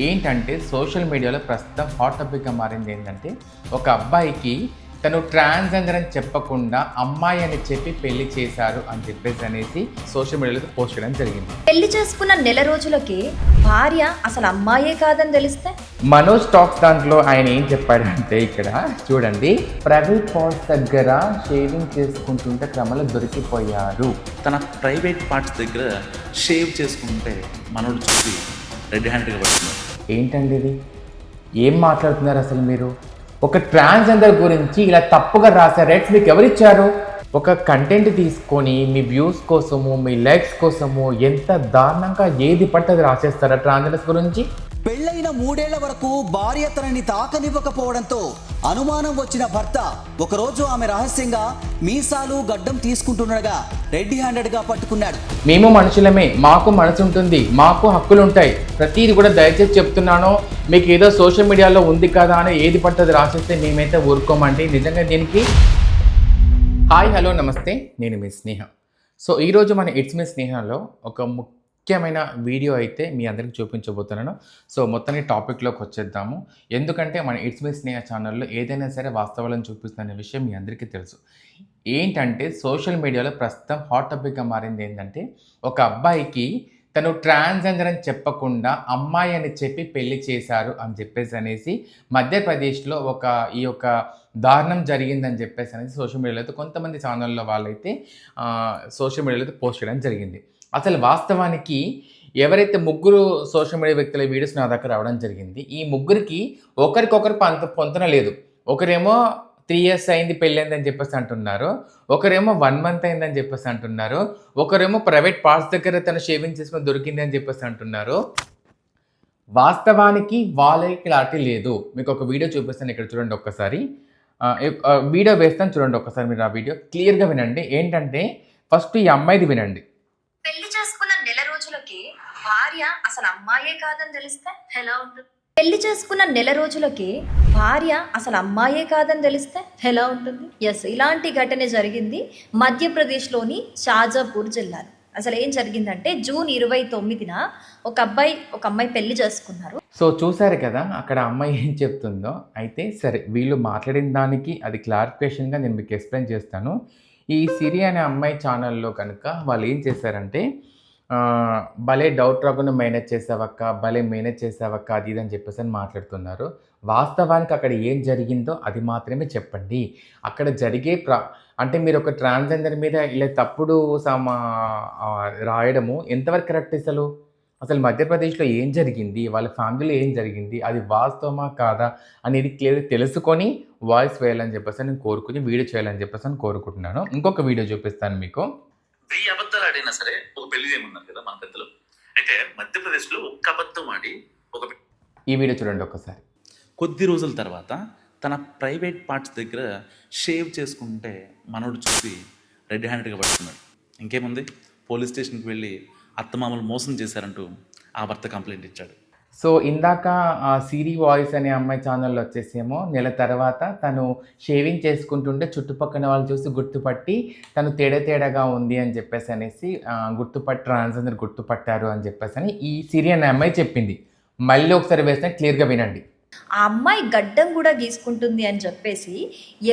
ఏంటంటే సోషల్ మీడియాలో ప్రస్తుతం హాట్ టాపిక్గా మారింది ఏంటంటే ఒక అబ్బాయికి తను ట్రాన్స్జెండర్ అని చెప్పకుండా అమ్మాయి అని చెప్పి పెళ్లి చేశారు అని చెప్పేసి అనేసి సోషల్ మీడియాలో పోస్ట్ చేయడం జరిగింది. పెళ్లి చేసుకున్న నెల రోజులకి భార్య అసలు అమ్మాయే కాదని తెలిస్తే మనోజ్ టాక్స్ దాంట్లో ఆయన ఏం చెప్పాడంటే ఇక్కడ చూడండి, ప్రైవేట్ పార్ట్స్ దగ్గర షేవింగ్ చేసుకుంటుంటే క్రమంలో దొరికిపోయారు. తన ప్రైవేట్ పార్ట్స్ దగ్గర షేవ్ చేసుకుంటే మనోడు చూసి రెడ్ హ్యాండెడ్గా పడుతున్నాడు. ఏంటండి ఇది? ఏం మాట్లాడుతున్నారు అసలు మీరు? ఒక ట్రాన్స్జెండర్ గురించి ఇలా తప్పుగా రాసే రైట్స్ మీకు ఎవరిచ్చారు? ఒక కంటెంట్ తీసుకొని మీ వ్యూస్ కోసము మీ లైక్స్ కోసము ఎంత దారుణంగా ఏది పట్టది రాసేస్తారా ట్రాన్స్జెండర్స్ గురించి? పెళ్లైన 3 ఏళ్ల వరకు భార్య తనని తాకనివ్వకపోవడంతో అనుమానం వచ్చిన భర్త ఒకరోజు ఆమె రహస్యంగా మీసాలు గడ్డం తీసుకుంటుండగా రెడ్ హ్యాండెడ్గా పట్టుకున్నాడు. మేము మనుషులమే, మాకు మనసు ఉంటుంది, మాకు హక్కులు ఉంటాయి. ప్రతిది కూడా దయచేసి చెప్తున్నాను, మీకు ఏదో సోషల్ మీడియాలో ఉంది కదా అని ఏది పట్టది రాసేస్తే మేమైతే ఊరుకోమండి. నిజంగా దీనికి హాయ్ హలో నమస్తే, నేను మీ స్నేహ. సో ఈరోజు మన ఇట్స్ మీ స్నేహలో ఒక ముఖ్యమైన వీడియో అయితే మీ అందరికి చూపించబోతున్నాను. సో మొత్తానికి టాపిక్లోకి వచ్చేద్దాము. ఎందుకంటే మన ఇట్స్ మీ స్నేహ ఛానల్లో ఏదైనా సరే వాస్తవాలను చూపిస్తున్న విషయం మీ అందరికీ తెలుసు. ఏంటంటే సోషల్ మీడియాలో ప్రస్తుతం హాట్ టాపిక్గా మారింది ఏంటంటే ఒక అబ్బాయికి తను ట్రాన్స్జెండర్ అని చెప్పకుండా అమ్మాయి అని చెప్పి పెళ్లి చేశారు అని చెప్పేసి అనేసి మధ్యప్రదేశ్లో ఈ యొక్క దారుణం జరిగిందని చెప్పేసి అనేసి సోషల్ మీడియాలో అయితే కొంతమంది ఛానల్లో వాళ్ళైతే సోషల్ మీడియాలో అయితే పోస్ట్ చేయడం జరిగింది. అసలు వాస్తవానికి ఎవరైతే ముగ్గురు సోషల్ మీడియా వ్యక్తుల వీడియోస్ నా దగ్గర రావడం జరిగింది. ఈ ముగ్గురికి ఒకరికొకరు పొంతన లేదు. ఒకరేమో 3 years అయింది పెళ్ళైంది అని చెప్పేసి అంటున్నారు, ఒకరేమో 1 month అయిందని చెప్పేసి అంటున్నారు, ఒకరేమో ప్రైవేట్ పార్ట్స్ దగ్గర తను షేవింగ్ చేసుకొని దొరికింది అని చెప్పేసి అంటున్నారు. వాస్తవానికి వాళ్ళకి క్లారిటీ లేదు. మీకు ఒక వీడియో చూపిస్తాను, ఇక్కడ చూడండి ఒక్కసారి. వీడియో వేస్తాను చూడండి ఒక్కసారి. మీరు ఆ వీడియో క్లియర్గా వినండి. ఏంటంటే ఫస్ట్ ఈ అమ్మాయిది వినండి. పెళ్లి చేసుకున్న నెల రోజులకి భార్య అసలు అమ్మాయే కాదని తెలిస్తే ఎలా ఉంటుంది? పెళ్లి చేసుకున్న నెల రోజులకి భార్య అసలు అమ్మాయే కాదని తెలిస్తే ఎలా ఉంటుంది? ఎస్, ఇలాంటి ఘటన జరిగింది మధ్యప్రదేశ్లోని షాజాపూర్ జిల్లాలో. అసలు ఏం జరిగిందంటే జూన్ 29న ఒక అమ్మాయి పెళ్లి చేసుకున్నారు. సో చూసారు కదా అక్కడ అమ్మాయి ఏం చెప్తుందో. అయితే సరే, వీళ్ళు మాట్లాడిన దానికి అది క్లారిఫికేషన్గా నేను మీకు ఎక్స్ప్లెయిన్ చేస్తాను. ఈ సిరి అనే అమ్మాయి ఛానల్లో కనుక వాళ్ళు ఏం చేశారంటే భలే డౌట్ రాకుండా మేనేజ్ చేసావక్క, భలే మేనేజ్ చేసావక్క, అది ఇది అని చెప్పేసి అని మాట్లాడుతున్నారు. వాస్తవానికి అక్కడ ఏం జరిగిందో అది మాత్రమే చెప్పండి. అక్కడ జరిగే అంటే మీరు ఒక ట్రాన్స్జెండర్ మీద ఇలా తప్పుడు రాయడము ఎంతవరకు కరెక్ట్? అసలు మధ్యప్రదేశ్లో ఏం జరిగింది, వాళ్ళ ఫ్యామిలీలో ఏం జరిగింది, అది వాస్తవమా కాదా అనేది క్లియర్గా తెలుసుకొని వాయిస్ వేయాలని చెప్పేసి నేను కోరుకుని వీడియో చేయాలని చెప్పేసి అని కోరుకుంటున్నాను. ఇంకొక వీడియో చూపిస్తాను మీకు. 1000 అబద్ధాలు ఆడినా సరే ఒక పెళ్లి చేయమన్నారు కదా మన పెద్దలు. అయితే మధ్యప్రదేశ్లో ఒక్క అబద్ధం ఆడి ఈ వీడియో చూడండి ఒక్కసారి. కొద్ది రోజుల తర్వాత తన ప్రైవేట్ పార్ట్స్ దగ్గర షేవ్ చేసుకుంటే మనోడు చూసి రెడ్ హ్యాండెడ్గా పడుతున్నాడు. ఇంకేముంది, పోలీస్ స్టేషన్కి వెళ్ళి అత్తమామలు మోసం చేశారంటూ ఆ భర్త కంప్లైంట్ ఇచ్చాడు. సో ఇందాక సిరి వాయిస్ అనే అమ్మాయి ఛానల్లో వచ్చేసేమో నెల తర్వాత తను షేవింగ్ చేసుకుంటుంటే చుట్టుపక్కల వాళ్ళు చూసి గుర్తుపట్టి తను తేడాగా ఉంది అని చెప్పేసి అనేసి ట్రాన్స్జెండర్ గుర్తుపట్టారు అని చెప్పేసి అని ఈ సిరి అనే అమ్మాయి చెప్పింది. మళ్ళీ ఒకసారి వేస్తే క్లియర్గా వినండి. ఆ అమ్మాయి గడ్డం కూడా గీసుకుంటుంది అని చెప్పేసి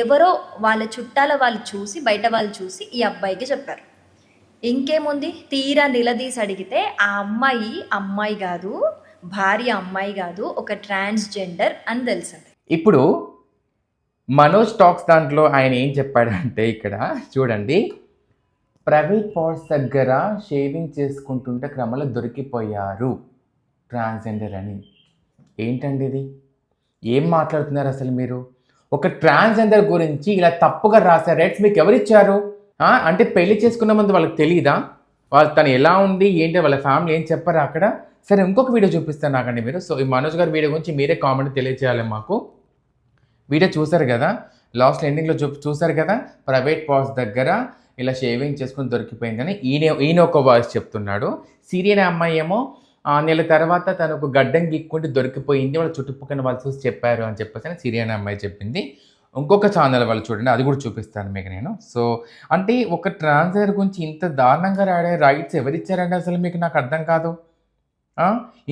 ఎవరో వాళ్ళ చుట్టాల వాళ్ళు చూసి, బయట వాళ్ళు చూసి ఈ అబ్బాయికి చెప్పారు. ఇంకేముంది, తీరా నిలదీసి అడిగితే ఆ అమ్మాయి కాదు, భార్య అమ్మాయి కాదు, ఒక ట్రాన్స్జెండర్ అని తెలిసింది. ఇప్పుడు మనోజ్ టాక్స్ దాంట్లో ఆయన ఏం చెప్పాడంటే ఇక్కడ చూడండి, ప్రైవేట్ పార్ట్స్ దగ్గర షేవింగ్ చేసుకుంటుంటే క్రమంలో దొరికిపోయారు ట్రాన్స్జెండర్ అని. ఏంటండి ఇది? ఏం మాట్లాడుతున్నారు అసలు మీరు? ఒక ట్రాన్స్జెండర్ గురించి ఇలా తప్పుగా రాసే రైట్స్ మీకు ఎవరిచ్చారు? అంటే పెళ్లి చేసుకున్న ముందు వాళ్ళకి తెలియదా తను ఎలా ఉంది ఏంటి, వాళ్ళ ఫ్యామిలీ ఏం చెప్పారు అక్కడ? సరే, ఇంకొక వీడియో చూపిస్తాను నాకండి మీరు. సో ఈ మనోజ్ గారి వీడియో గురించి మీరే కామెంట్ తెలియజేయాలి మాకు. వీడియో చూసారు కదా, లాస్ట్ ఎండింగ్లో చూసారు కదా, ప్రైవేట్ పార్ట్స్ దగ్గర ఇలా షేవింగ్ చేసుకుని దొరికిపోయిందని ఈయన ఒక వాయిస్ చెప్తున్నాడు. సీరియల్ అమ్మాయి ఏమో నెల తర్వాత తనకు గడ్డం గిక్కుంటే దొరికిపోయింది, వాళ్ళ చుట్టుపక్కల వాళ్ళు చూసి చెప్పారు అని చెప్పేసి సీరియల్ అమ్మాయి చెప్పింది. ఇంకొక ఛానల్ వాళ్ళు చూడండి, అది కూడా చూపిస్తాను మీకు నేను. సో అంటే ఒక ట్రాన్స్జెండర్ గురించి ఇంత దారుణంగా రాడే రైట్స్ ఎవరిచ్చారంటే అసలు మీకు నాకు అర్థం కాదు.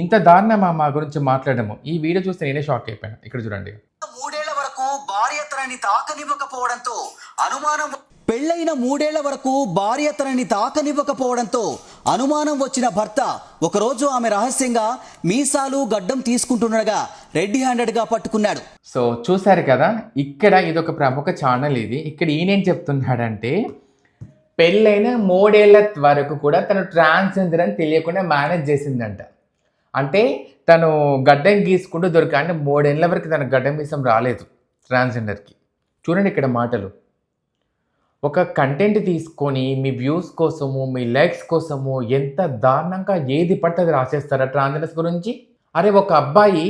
ఇంత దారుణమా మా గురించి మాట్లాడము? ఈ వీడియో చూస్తే నేనే షాక్ అయిపోయాను. ఇక్కడ చూడండి. 3 ఏళ్ల వరకు భార్య తనని తాకనివ్వకపోవడంతో అనుమానం పెళ్ళైన 3 ఏళ్ల వరకు భార్య తనని తాకనివ్వకపోవడంతో అనుమానం వచ్చిన భర్త ఒకరోజు ఆమె రహస్యంగా మీసాలు గడ్డం తీసుకుంటుండగా రెడ్ హ్యాండెడ్గా పట్టుకున్నాడు. సో చూసారు కదా, ఇక్కడ ఇదొక ప్రముఖ ఛానల్. ఇక్కడ ఈయనేం చెప్తున్నాడంటే పెళ్ళైన 3 ఏళ్ల వరకు కూడా తను ట్రాన్స్జెండర్ అని తెలియకుండా మేనేజ్ చేసిందంట. అంటే తను గడ్డం గీసుకుంటూ దొరికా, 3 ఏళ్ల వరకు తన గడ్డం మీసం రాలేదు ట్రాన్స్జెండర్కి. చూడండి ఇక్కడ మాటలు. ఒక కంటెంట్ తీసుకొని మీ వ్యూస్ కోసము, మీ లైక్స్ కోసము ఎంత దారుణంగా ఏది పట్టది రాసేస్తారా ట్రాన్స్జెండర్స్ గురించి? అరే ఒక అబ్బాయి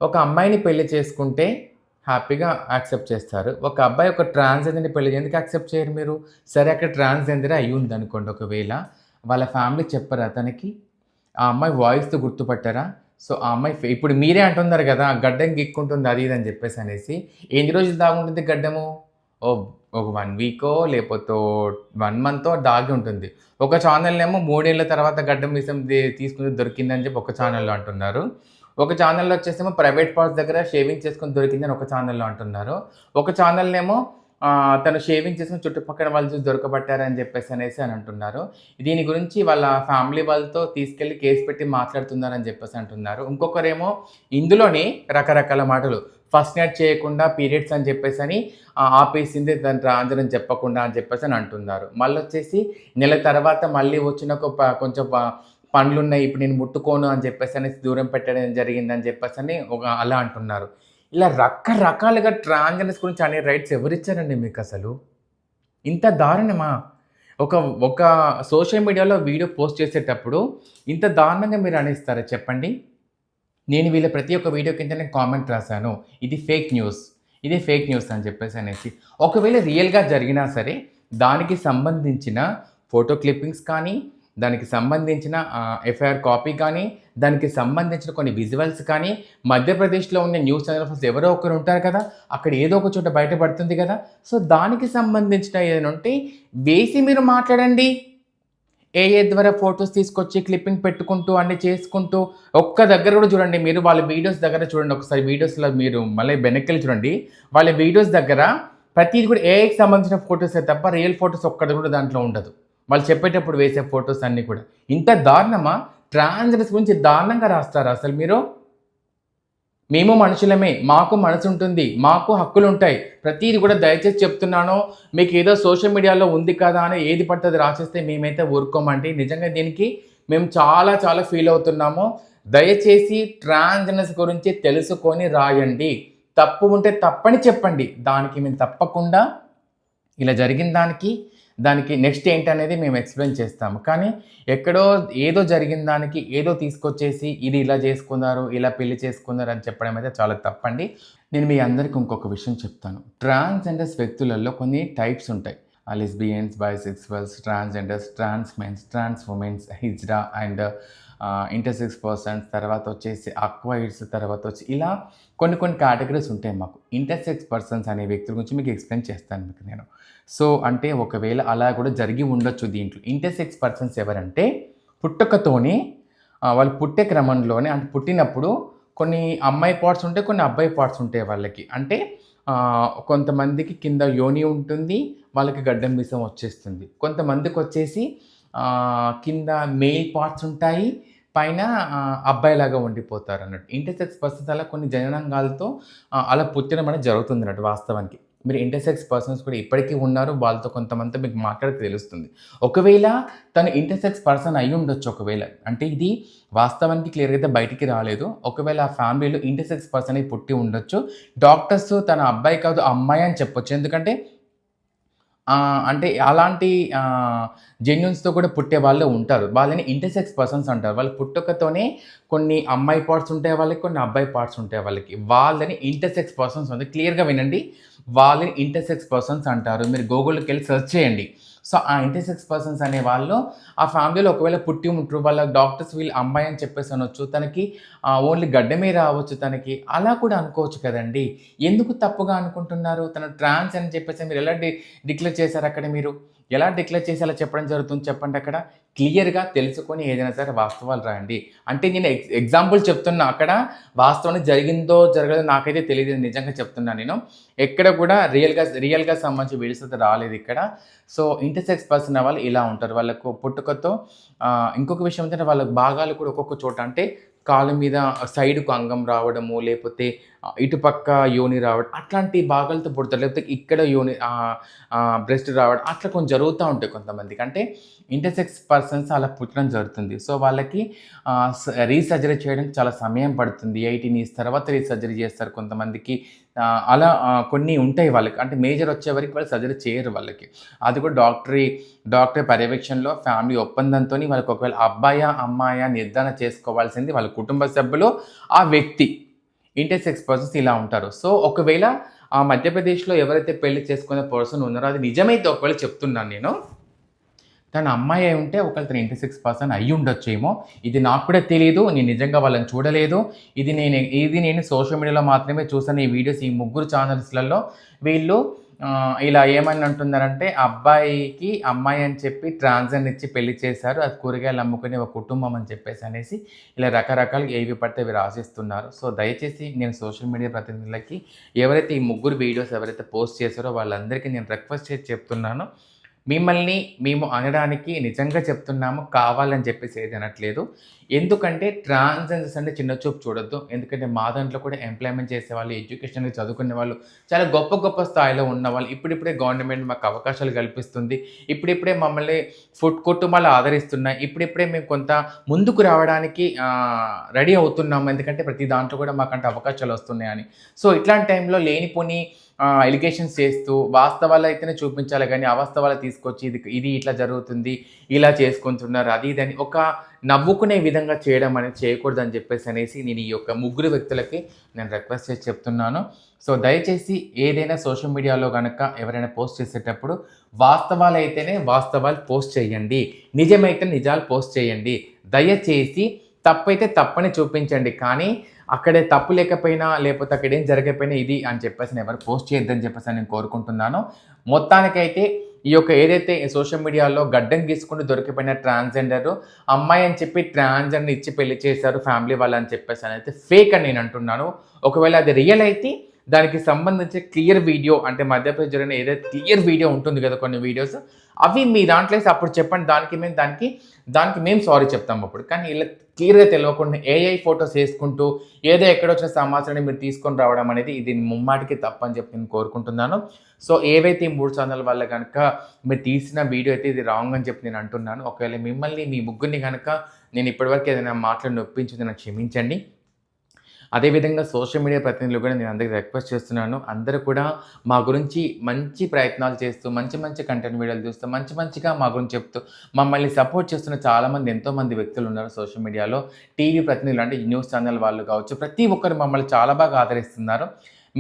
ఒక అమ్మాయిని పెళ్లి చేసుకుంటే హ్యాపీగా యాక్సెప్ట్ చేస్తారు. ఒక అబ్బాయి ఒక ట్రాన్స్జెండర్ని పెళ్లి ఎందుకు యాక్సెప్ట్ చేయరు మీరు? సరే అక్కడ ట్రాన్స్జెండర్ అయ్యి ఉంది అనుకోండి, ఒకవేళ వాళ్ళ ఫ్యామిలీ చెప్పారు అతనికి, ఆ అమ్మాయి వాయిస్తో గుర్తుపట్టారా? సో ఆ అమ్మాయి ఇప్పుడు మీరే అంటున్నారు కదా గడ్డం గిక్కుంటుంది అది ఇది అని చెప్పేసి అనేసి. ఎన్ని రోజులు దాగుంటుంది గడ్డము? ఒక 1 వీకో లేకపోతే 1 మంతో దాగి ఉంటుంది. ఒక ఛానల్నేమో 3 ఏళ్ల తర్వాత గడ్డం మీసం తీసుకుని దొరికిందని చెప్పి ఒక ఛానల్లో అంటున్నారు. ఒక ఛానల్లో వచ్చేసేమో ప్రైవేట్ పార్ట్స్ దగ్గర షేవింగ్ చేసుకొని దొరికిందని ఒక ఛానల్లో అంటున్నారు. ఒక ఛానల్నేమో తను షేవింగ్ చేసుకుని చుట్టుపక్కల వాళ్ళు చూసి దొరకబట్టారని చెప్పేసి అనేసి అని అంటున్నారు. దీని గురించి వాళ్ళ ఫ్యామిలీ వాళ్ళతో తీసుకెళ్ళి కేసు పెట్టి మాట్లాడుతున్నారని చెప్పేసి అంటున్నారు. ఇంకొకరేమో ఇందులోనే రకరకాల మాటలు, ఫస్ట్ నైట్ చేయకుండా పీరియడ్స్ అని చెప్పేసి అని ఆపేసింది దాని ట్రాన్స్జెండర్ చెప్పకుండా అని చెప్పేసి అని అంటున్నారు. మళ్ళీ వచ్చేసి నెల తర్వాత మళ్ళీ వచ్చిన కొంచెం పండ్లు ఉన్నాయి ఇప్పుడు నేను ముట్టుకోను అని చెప్పేసి అనేసి దూరం పెట్టడం జరిగిందని చెప్పేసి అని అలా అంటున్నారు. ఇలా రకరకాలుగా ట్రాన్స్జెండర్స్ గురించి అనే రైట్స్ ఎవరిచ్చారండి మీకు అసలు? ఇంత దారుణమా? ఒక సోషల్ మీడియాలో వీడియో పోస్ట్ చేసేటప్పుడు ఇంత దారుణంగా మీరు అనేస్తారా చెప్పండి? నేను వీళ్ళ ప్రతి ఒక్క వీడియో కింద నేను కామెంట్ రాశాను, ఇది ఫేక్ న్యూస్ అని చెప్పేసి అనేసి. ఒకవేళ రియల్గా జరిగినా సరే దానికి సంబంధించిన ఫోటో క్లిప్పింగ్స్ కానీ, దానికి సంబంధించిన ఎఫ్ఐఆర్ కాపీ కానీ, దానికి సంబంధించిన కొన్ని విజువల్స్ కానీ మధ్యప్రదేశ్లో ఉన్న న్యూస్ ఛానల్స్ ఎవరో ఒకరు ఉంటారు కదా, అక్కడ ఏదో ఒక చోట బయటపడుతుంది కదా. సో దానికి సంబంధించిన ఏదైనా ఉంటే వేసి మీరు మాట్లాడండి. ఏఏ ద్వారా ఫొటోస్ తీసుకొచ్చి క్లిప్పింగ్ పెట్టుకుంటూ అన్నీ చేసుకుంటూ ఒక్క దగ్గర కూడా చూడండి మీరు వాళ్ళ వీడియోస్ దగ్గర చూడండి, ఒకసారి వీడియోస్లో మీరు మళ్ళీ వెనక్కి చూడండి. వాళ్ళ వీడియోస్ దగ్గర ప్రతిది కూడా ఏఐకి సంబంధించిన ఫొటోసే తప్ప రియల్ ఫొటోస్ ఒక్కటి కూడా దాంట్లో ఉండదు. వాళ్ళు చెప్పేటప్పుడు వేసే ఫొటోస్ అన్నీ కూడా. ఇంత దారుణమా? ట్రాన్స్జెండర్స్ గురించి దారుణంగా రాస్తారా అసలు మీరు? మేము మనుషులమే, మాకు మనసు ఉంటుంది, మాకు హక్కులు ఉంటాయి, ప్రతిదీ కూడా దయచేసి చెప్తున్నాను. మీకు ఏదో సోషల్ మీడియాలో ఉంది కదా అని ఏది పట్టది రాసేస్తే మేమైతే ఊరుకోమండి. నిజంగా దీనికి మేము చాలా చాలా ఫీల్ అవుతున్నాము. దయచేసి ట్రాన్స్జెండర్స్ గురించి తెలుసుకొని రాయండి. తప్పు ఉంటే తప్పని చెప్పండి. దానికి మేము తప్పకుండా ఇలా జరిగిన దానికి నెక్స్ట్ ఏంటనేది మేము ఎక్స్ప్లెయిన్ చేస్తాము. కానీ ఎక్కడో ఏదో జరిగిన దానికి ఏదో తీసుకొచ్చేసి ఇది ఇలా చేసుకున్నారు, ఇలా పెళ్లి చేసుకున్నారు అని చెప్పడం అయితే చాలా తప్పండి. నేను మీ అందరికీ ఇంకొక విషయం చెప్తాను. ట్రాన్స్జెండర్స్ వ్యక్తులలో కొన్ని టైప్స్ ఉంటాయి. Lesbians, bisexuals, transgenders, trans mens, trans womens, hijra and intersex persons, తర్వాత వచ్చేసి అక్వైర్స్, తర్వాత వచ్చి ఇలా కొన్ని కేటగిరీస్ ఉంటాయి మాకు. ఇంటర్సెక్స్ పర్సన్స్ అనే వ్యక్తుల గురించి మీకు ఎక్స్ప్లెయిన్ చేస్తాను మీకు నేను. సో అంటే ఒకవేళ అలా కూడా జరిగి ఉండొచ్చు దీంట్లో. ఇంటర్సెక్స్ పర్సన్స్ ఎవరంటే పుట్టుకతోనే వాళ్ళు పుట్టే క్రమంలోనే అంటే పుట్టినప్పుడు కొన్ని అమ్మాయి పార్ట్స్ ఉంటాయి, కొన్ని అబ్బాయి పార్ట్స్ ఉంటాయి వాళ్ళకి. అంటే కొంతమందికి కింద యోని ఉంటుంది, వాళ్ళకి గడ్డం మీసం వచ్చేస్తుంది. కొంతమందికి వచ్చేసి కింద మెయిల్ పార్ట్స్ ఉంటాయి, పైన అబ్బాయిలాగా ఉండిపోతారు అన్నట్టు. ఇంటర్సెక్స్ పర్సన్స్ అలా కొన్ని జననాంగాలతో అలా పుట్టడం అనేది జరుగుతుంది అన్నట్టు వాస్తవానికి. మీరు ఇంటర్సెక్స్ పర్సన్స్ కూడా ఇప్పటికీ ఉన్నారు, వాళ్ళతో కొంతమంది మీకు మాట్లాడితే తెలుస్తుంది. ఒకవేళ తను ఇంటర్సెక్స్ పర్సన్ అయి ఉండొచ్చు, ఒకవేళ అంటే ఇది వాస్తవానికి క్లియర్గా అయితే బయటికి రాలేదు. ఒకవేళ ఆ ఫ్యామిలీలో ఇంటర్సెక్స్ పర్సన్ అయి పుట్టి ఉండొచ్చు. డాక్టర్స్ తన అబ్బాయి కాదు అమ్మాయి అని చెప్పొచ్చు. ఎందుకంటే అంటే అలాంటి జెన్యున్స్తో కూడా పుట్టే వాళ్ళు ఉంటారు, వాళ్ళని ఇంటర్సెక్స్ పర్సన్స్ అంటారు. వాళ్ళ పుట్టుకతోనే కొన్ని అమ్మాయి పార్ట్స్ ఉంటాయి వాళ్ళకి, కొన్ని అబ్బాయి పార్ట్స్ ఉంటాయి వాళ్ళకి. వాళ్ళని ఇంటర్సెక్స్ పర్సన్స్ అంటే క్లియర్గా వినండి, వాళ్ళని ఇంటర్సెక్స్ పర్సన్స్ అంటారు. మీరు గూగుల్కి వెళ్ళి సెర్చ్ చేయండి. సో ఆ ఇంటర్సెక్స్ పర్సన్స్ అనే వాళ్ళు ఆ ఫ్యామిలీలో ఒకవేళ పుట్టి ఉంటారు, వాళ్ళ డాక్టర్స్ వీళ్ళు అమ్మాయి అని చెప్పేసి అనొచ్చు, తనకి ఓన్లీ గడ్డమే రావచ్చు తనకి, అలా కూడా అనుకోవచ్చు కదండి. ఎందుకు తప్పుగా అనుకుంటున్నారు? తన ట్రాన్స్ అని చెప్పేసి మీరు ఎలా డిక్లేర్ చేశారు అక్కడ? మీరు ఎలా డిక్లేర్ చేసి అలా చెప్పడం జరుగుతుంది చెప్పండి? అక్కడ క్లియర్గా తెలుసుకొని ఏదైనా సరే వాస్తవాలు రాయండి. అంటే నేను ఎగ్జాంపుల్ చెప్తున్నా, అక్కడ వాస్తవానికి జరిగిందో జరగలేదో నాకైతే తెలియదు, నిజంగా చెప్తున్నా నేను. ఎక్కడ కూడా రియల్గా సంబంధించి వీడియోస్ అయితే రాలేదు ఇక్కడ. సో ఇంటర్సెక్స్ పర్సన్ వాళ్ళు ఇలా ఉంటారు. వాళ్ళకు పుట్టుకతో ఇంకొక విషయం ఏంటంటే వాళ్ళ భాగాలు కూడా ఒక్కొక్క చోట, అంటే కాలు మీద సైడ్కు అంగం రావడము, లేకపోతే ఇటుపక్క యోని రావడం, అట్లాంటి భాగాలతో పుడతారు. లేకపోతే ఇక్కడ యోని బ్రెస్ట్ రావడం, అట్లా కొంచెం జరుగుతూ ఉంటాయి కొంతమందికి. అంటే ఇంటర్సెక్స్ పర్సన్స్ అలా పుట్టడం జరుగుతుంది. సో వాళ్ళకి రీసర్జరీ చేయడానికి చాలా సమయం పడుతుంది. 18 years తర్వాత రీసర్జరీ చేస్తారు కొంతమందికి. అలా కొన్ని ఉంటాయి వాళ్ళకి. అంటే మేజర్ వచ్చే వరకు వాళ్ళు సర్జరీ చేయరు వాళ్ళకి. అది కూడా డాక్టర్ పర్యవేక్షణలో ఫ్యామిలీ ఒప్పందంతో వాళ్ళకి ఒకవేళ అబ్బాయా అమ్మాయా నిర్ధారణ చేసుకోవాల్సింది వాళ్ళ కుటుంబ సభ్యులు, ఆ వ్యక్తి. ఇంటర్సెక్స్ పర్సన్స్ ఇలా ఉంటారు. సో ఒకవేళ ఆ మధ్యప్రదేశ్లో ఎవరైతే పెళ్లి చేసుకునే పర్సన్ ఉన్నారో, అది నిజమైతే ఒకవేళ చెప్తున్నాను నేను, తన అమ్మాయి అయి ఉంటే ఒకవేళ తన ఇంటర్సెక్స్ పర్సన్ అయ్యి ఉండొచ్చేమో. ఇది నాకు కూడా తెలియదు, నేను నిజంగా వాళ్ళని చూడలేదు. ఇది నేను సోషల్ మీడియాలో మాత్రమే చూసాను. ఈ వీడియోస్ ఈ 3 ఛానల్స్లలో వీళ్ళు ఇలా ఏమని అంటున్నారంటే, అబ్బాయికి అమ్మాయి అని చెప్పి ట్రాన్స్జెండర్ ఇచ్చి పెళ్లి చేశారు, అది కూరగాయలు అమ్ముకునే ఒక కుటుంబం అని చెప్పేసి అనేసి ఇలా రకరకాలుగా ఏవి పడితే అవి రాసిస్తున్నారు. సో దయచేసి నేను సోషల్ మీడియా ప్రతినిధులకి ఎవరైతే ఈ 3 వీడియోస్ ఎవరైతే పోస్ట్ చేశారో వాళ్ళందరికీ నేను రిక్వెస్ట్ చేసి చెప్తున్నాను, మిమ్మల్ని మేము అనడానికి నిజంగా చెప్తున్నాము, కావాలని చెప్పేసి ఏది అనట్లేదు. ఎందుకంటే ట్రాన్స్జెండర్స్ అంటే చిన్న చూపు చూడొద్దు. ఎందుకంటే మా దాంట్లో కూడా ఎంప్లాయ్మెంట్ చేసేవాళ్ళు, ఎడ్యుకేషన్కి చదువుకునే వాళ్ళు, చాలా గొప్ప స్థాయిలో ఉన్నవాళ్ళు. ఇప్పుడిప్పుడే గవర్నమెంట్ మాకు అవకాశాలు కల్పిస్తుంది. ఇప్పుడిప్పుడే మమ్మల్ని కుటుంబాలు ఆదరిస్తున్నాయి. ఇప్పుడిప్పుడే మేము కొంత ముందుకు రావడానికి రెడీ అవుతున్నాము. ఎందుకంటే ప్రతి దాంట్లో కూడా మాకంటే అవకాశాలు వస్తున్నాయని. సో ఇట్లాంటి టైంలో లేనిపోని ఎలిగేషన్స్ చేస్తూ వాస్తవాలు అయితేనే చూపించాలి, కానీ అవాస్తవాలు తీసుకొచ్చి ఇది ఇట్లా జరుగుతుంది, ఇలా చేసుకుంటున్నారు, అది ఇదని ఒక నవ్వుకునే విధంగా చేయడం అనేది చేయకూడదని చెప్పేసి అనేసి నేను ఈ యొక్క 3 వ్యక్తులకి నేను రిక్వెస్ట్ చేసి చెప్తున్నాను. సో దయచేసి ఏదైనా సోషల్ మీడియాలో కనుక ఎవరైనా పోస్ట్ చేసేటప్పుడు వాస్తవాలు అయితేనే వాస్తవాలు పోస్ట్ చేయండి, నిజమైతే నిజాలు పోస్ట్ చేయండి. దయచేసి తప్పైతే తప్పని చూపించండి, కానీ అక్కడే తప్పు లేకపోయినా లేకపోతే అక్కడ ఏం జరగకపోయినా ఇది అని చెప్పేసి ఎవరు పోస్ట్ చేయొద్దని చెప్పేసి నేను కోరుకుంటున్నాను. మొత్తానికైతే ఈ యొక్క ఏదైతే సోషల్ మీడియాలో గడ్డం గీసుకుంటూ దొరికిపోయిన ట్రాన్స్జెండర్ అమ్మాయి అని చెప్పి ట్రాన్స్జెండర్ ఇచ్చి పెళ్లి చేశారు ఫ్యామిలీ వాళ్ళు అని చెప్పేసి అయితే ఫేక్ అని నేను అంటున్నాను. ఒకవేళ అది రియల్ అయితే దానికి సంబంధించి క్లియర్ వీడియో, అంటే మధ్యప్రదేశ్ జరిగిన ఏదైతే క్లియర్ వీడియో ఉంటుంది కదా కొన్ని వీడియోస్, అవి మీ దాంట్లో వేసి అప్పుడు చెప్పండి. దానికి మేము సారీ చెప్తాము అప్పుడు. కానీ ఇలా క్లియర్గా తెలియకుండా ఏఐ ఫొటోస్ వేసుకుంటూ ఏదో ఎక్కడొచ్చిన సమాచారాన్ని మీరు తీసుకొని రావడం అనేది ఇది ముమ్మాటికి తప్పని చెప్పి నేను కోరుకుంటున్నాను. సో ఏవైతే ఈ 3 ఛానల్ వల్ల కనుక మీరు తీసిన వీడియో అయితే ఇది రాంగ్ అని చెప్పి నేను అంటున్నాను. ఒకవేళ మిమ్మల్ని మీ 3 కనుక నేను ఇప్పటివరకు ఏదైనా మాటలు నొప్పించింది నాకు క్షమించండి. అదేవిధంగా సోషల్ మీడియా ప్రతినిధులు కూడా నేను అందరికీ రిక్వెస్ట్ చేస్తున్నాను, అందరూ కూడా మా గురించి మంచి ప్రయత్నాలు చేస్తూ మంచి కంటెంట్ వీడియోలు చూస్తూ మంచిగా మా గురించి చెప్తూ మమ్మల్ని సపోర్ట్ చేస్తున్న చాలామంది ఎంతోమంది వ్యక్తులు ఉన్నారు సోషల్ మీడియాలో. టీవీ ప్రతినిధులు అంటే న్యూస్ ఛానల్ వాళ్ళు కావచ్చు, ప్రతి ఒక్కరు మమ్మల్ని చాలా బాగా ఆదరిస్తున్నారు.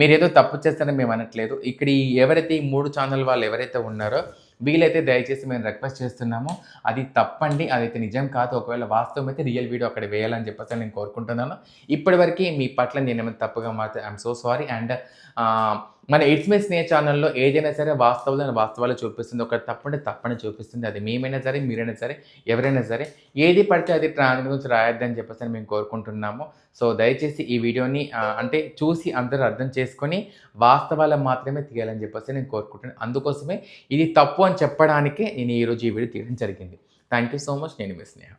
మీరేదో తప్పు చేస్తారని మేము అనట్లేదు. ఇక్కడ ఎవరైతే ఈ 3 ఛానల్ వాళ్ళు ఎవరైతే ఉన్నారో వీలైతే దయచేసి మేము రిక్వెస్ట్ చేస్తున్నాము, అది తప్పండి, అదైతే నిజం కాదు. ఒకవేళ వాస్తవం అయితే రియల్ వీడియో అక్కడ వేయాలని చెప్పేసి నేను కోరుకుంటున్నాను. ఇప్పటివరకు మీ పట్ల నేను ఏమైనా తప్పుగా మాత్రం ఐఎమ్ సో సారీ. అండ్ మన ఇట్స్ మై స్నేహ ఛానల్లో ఏదైనా సరే వాస్తవాలు చూపిస్తుంది, ఒక తప్పుంటే తప్పని చూపిస్తుంది. అది మేమైనా సరే మీరైనా సరే ఎవరైనా సరే ఏది పడితే అది ట్రాన్స్ గురించి రాయొద్దని చెప్పేసి మేము కోరుకుంటున్నాము. సో దయచేసి ఈ వీడియోని అంటే చూసి అందరూ అర్థం చేసుకొని వాస్తవాలు మాత్రమే తీయాలని చెప్పేసి నేను కోరుకుంటున్నాను. అందుకోసమే ఇది తప్పు అని చెప్పడానికే నేను ఈరోజు ఈ వీడియో తీయడం జరిగింది. Thank you so much. నేను మీ స్నేహ.